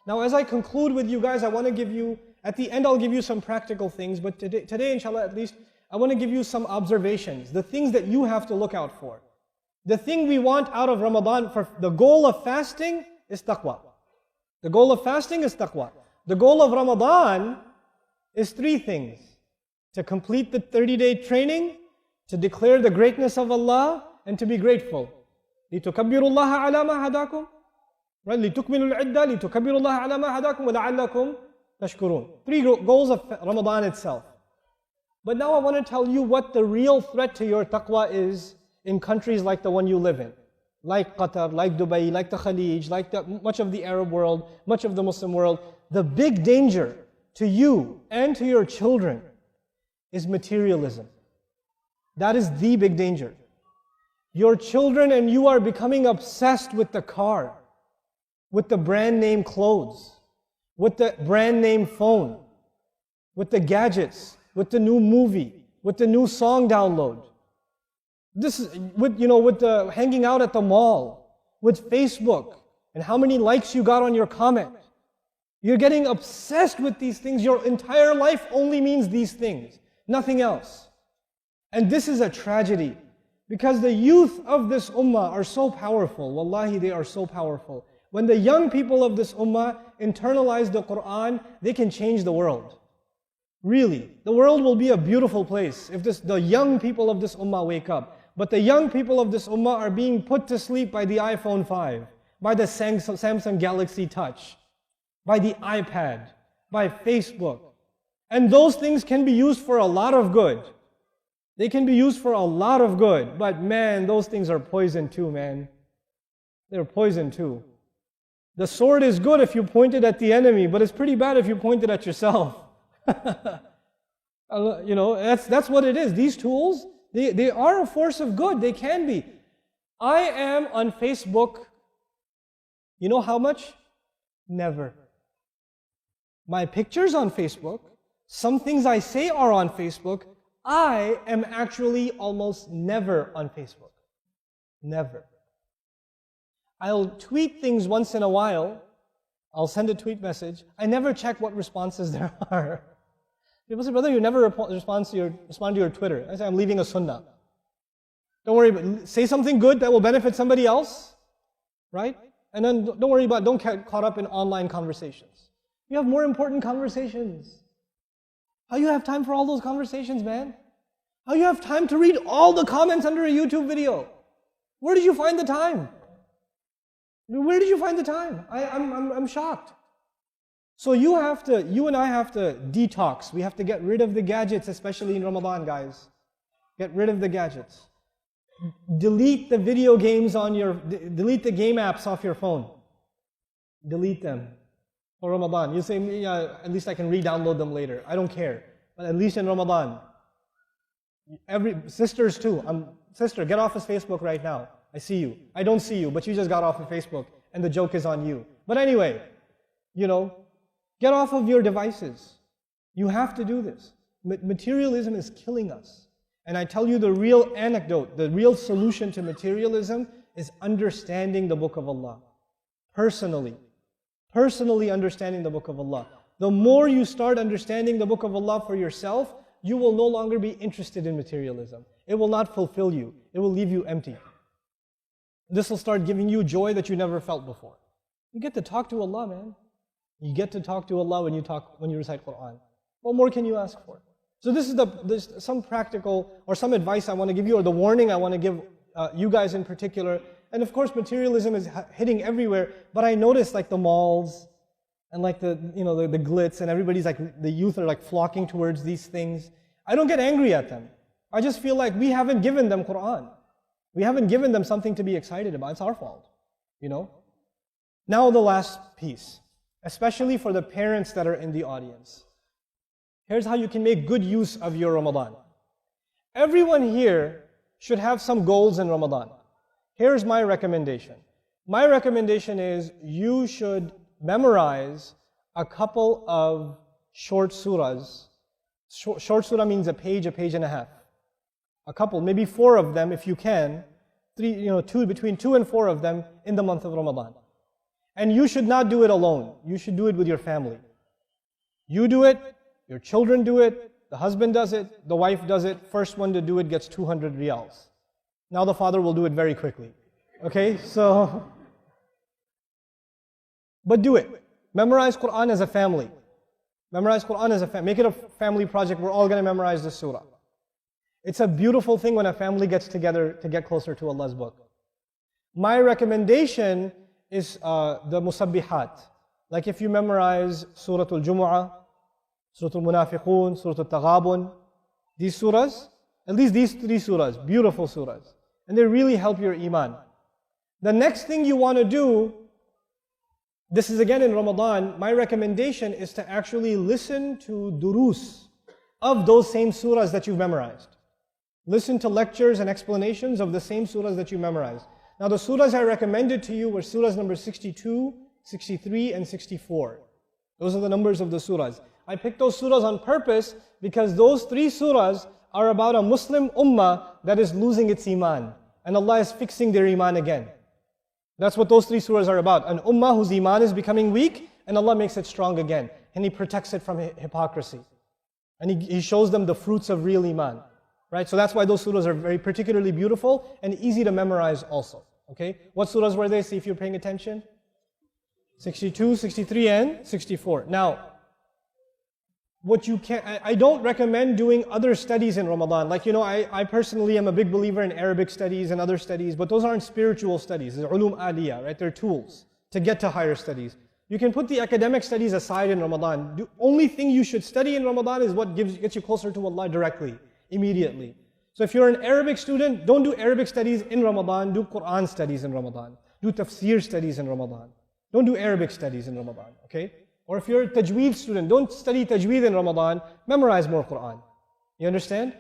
Now as I conclude with you guys, I want to give you, at the end I'll give you some practical things, but today inshallah at least, I want to give you some observations, the things that you have to look out for. The thing we want out of Ramadan, for the goal of fasting is taqwa. The goal of fasting is taqwa. The goal of Ramadan is three things. To complete the 30-day training, to declare the greatness of Allah, and to be grateful. لِتُكَبِّرُوا اللَّهَ عَلَى مَا هَدَاكُمْ. Right? لِتُكْمِلُوا الْعِدَّةَ لِتُكَبِّرُوا اللَّهَ عَلَى مَا هَدَاكُمْ وَلَعَلَّكُمْ تَشْكُرُونَ. Three goals of Ramadan itself. But now I want to tell you what the real threat to your taqwa is in countries like the one you live in. Like Qatar, like Dubai, like the Khalij, like much of the Arab world, much of the Muslim world. The big danger to you and to your children is materialism. That is the big danger. Your children and you are becoming obsessed with the car, with the brand name clothes, with the brand name phone, with the gadgets, with the new movie, with the new song download. This is with the hanging out at the mall, with Facebook, and how many likes you got on your comment. You're getting obsessed with these things. Your entire life only means these things, nothing else. And this is a tragedy, because the youth of this ummah are so powerful. Wallahi, they are so powerful. When the young people of this ummah internalize the Quran, they can change the world. Really, the world will be a beautiful place if the young people of this ummah wake up. But the young people of this ummah are being put to sleep by the iPhone 5, by the Samsung Galaxy Touch, by the iPad, by Facebook. And those things can be used for a lot of good. They can be used for a lot of good. But man, those things are poison too, man. They're poison too. The sword is good if you point it at the enemy, but it's pretty bad if you point it at yourself. That's what it is. These tools, they are a force of good. They can be. I am on Facebook, you know how much? Never. My pictures on Facebook, some things I say are on Facebook. I am actually almost never on Facebook. Never. I'll tweet things once in a while. I'll send a tweet message. I never check what responses there are. People say, brother, you never respond to your Twitter. I say, I'm leaving a sunnah. Don't worry about say something good that will benefit somebody else, right? And then don't get caught up in online conversations. You have more important conversations. How you have time for all those conversations, man? How you have time to read all the comments under a YouTube video? Where did you find the time? Where did you find the time? I'm shocked. So you and I have to detox. We have to get rid of the gadgets, especially in Ramadan, guys. Get rid of the gadgets. Delete the video games delete the game apps off your phone. Delete them for Ramadan. You say, yeah, at least I can re-download them later. I don't care. But at least in Ramadan. Sisters too. Sister, get off of Facebook right now. I see you. I don't see you, but you just got off of Facebook and the joke is on you. But anyway, get off of your devices. You have to do this. Materialism is killing us. And I tell you the real anecdote, the real solution to materialism is understanding the Book of Allah. Personally understanding the Book of Allah. The more you start understanding the Book of Allah for yourself, you will no longer be interested in materialism. It will not fulfill you. It will leave you empty. This will start giving you joy that you never felt before. You get to talk to Allah, man. You get to talk to Allah when you recite Quran. What more can you ask for? So this is some practical or some advice I want to give you, or the warning I want to give you guys in particular. And of course, materialism is hitting everywhere. But I notice like the malls and like the glitz, and everybody's like, the youth are like flocking towards these things. I don't get angry at them. I just feel like we haven't given them Quran. We haven't given them something to be excited about. It's our fault, Now the last piece, especially for the parents that are in the audience. Here's how you can make good use of your Ramadan. Everyone here should have some goals in Ramadan. Here's my recommendation. My recommendation is you should memorize a couple of short surahs. Short surah means a page and a half. A couple, maybe 4 of them if you can. Between 2 and 4 of them in the month of Ramadan. And you should not do it alone. You should do it with your family. You do it, your children do it, the husband does it, the wife does it. First one to do it gets 200 riyals. Now the father will do it very quickly. Okay, so, but do it. Memorize Quran as a family. Memorize Quran as a family. Make it a family project. We're all going to memorize this surah. It's a beautiful thing when a family gets together to get closer to Allah's book. My recommendation is the musabbihat. Like if you memorize Surah Al-Jumu'ah, Surah Al-Munafiqun, Surah Al-Taghabun, these surahs, at least these 3 surahs, beautiful surahs. And they really help your iman. The next thing you want to do, this is again in Ramadan, my recommendation is to actually listen to durus of those same surahs that you've memorized. Listen to lectures and explanations of the same surahs that you memorized. Now the surahs I recommended to you were surahs number 62, 63, and 64. Those are the numbers of the surahs. I picked those surahs on purpose because those 3 surahs are about a Muslim ummah that is losing its iman. And Allah is fixing their iman again. That's what those 3 surahs are about. An ummah whose iman is becoming weak, and Allah makes it strong again. And He protects it from hypocrisy. And He shows them the fruits of real iman. Right? So that's why those surahs are very particularly beautiful and easy to memorize also. Okay? What surahs were they? See if you're paying attention. 62, 63, and 64. Now, I don't recommend doing other studies in Ramadan. Like, I personally am a big believer in Arabic studies and other studies, but those aren't spiritual studies. They're ulum aliyah, right? They're tools to get to higher studies. You can put the academic studies aside in Ramadan. The only thing you should study in Ramadan is what gets you closer to Allah directly, immediately. So if you're an Arabic student, don't do Arabic studies in Ramadan, do Quran studies in Ramadan. Do tafsir studies in Ramadan. Don't do Arabic studies in Ramadan, okay? Or if you're a tajweed student, don't study tajweed in Ramadan, memorize more Quran. You understand?